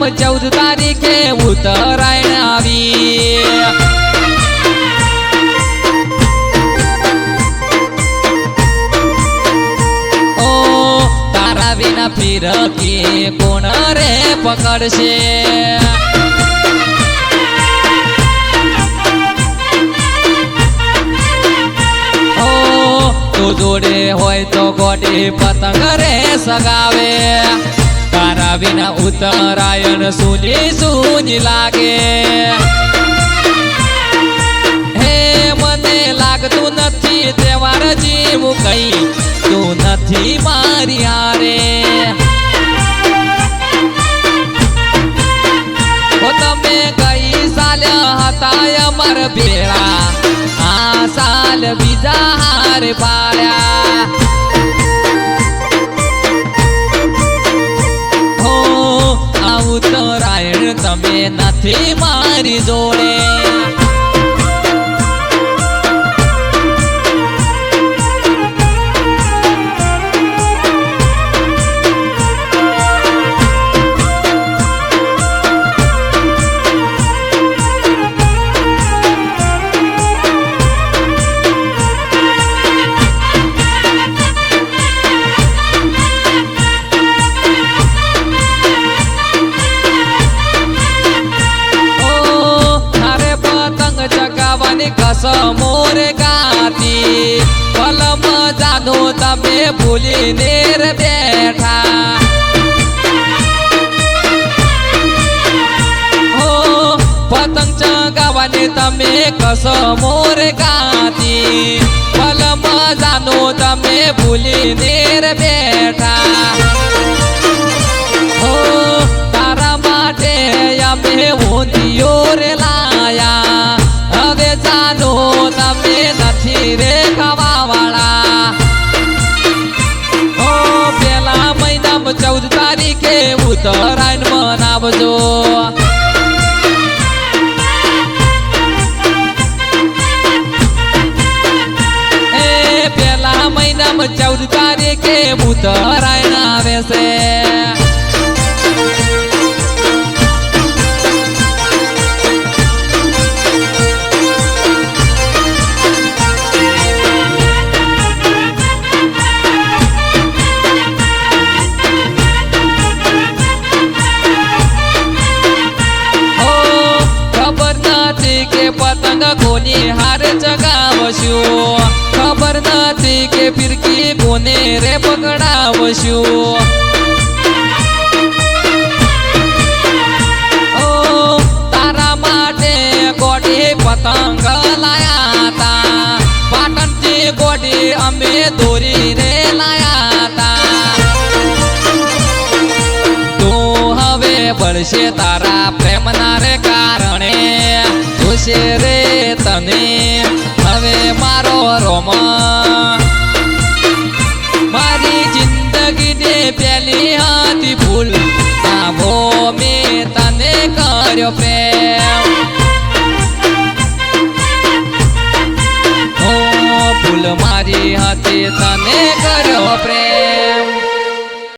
મહિનામાં 14 તારીખે ઉત્તરાયણ આવી ઓ તારા વિના ફિરકી કોણ રે પકડશે તું જોડે હોય તો ગોડી પતંગ રે સગાવે તારા વિના ઉત્તરાયણ સૂની સૂની લાગે હે મને લાગતું નથી તહેવાર જેવું કઈ તું નથી મારી હારે તમે ગઈ સાલ હતા અમર ભેળા આ સાલ બીજા હાર પાડ્યા હો આ ઉત્તરાયણ તમે નથી મારી જોડે कसमोर गाती पलम जानो तमे भूली नेर बैठा हो पतंग चगावाने तमे कसमोर गाती पलम जानो तमे भूली नेर बैठा हो तारा माटे अमे ऊंधियो रे लाया હવે જાનો તમે નથી રે ખાવાવાળા ઓ પેલા મહિનામાં 14 તારીખે ઉત્તરાયણ મનાવજો એ પેલા મહિનામાં 14 તારીખે ઉત્તરાયણ આવે છે પતંગ કોની હાર ચગાવશું ખબર નથી કે ફિરકી કોને રે પકડાવશું ઓ તારા માટે ગોડી પતંગ લાયા તા પાટણથી ગોડી અમે દોરી રે લાયા તા તું હવે પડશે તારા પ્રેમના રે કારણે રે તને હવે મારો રોમ મારી જિંદગીને પહેલી હતી ભૂલ આવો મેં તને કર્યો પ્રેમ ઓ ભૂલ મારી હતી તને કર્યો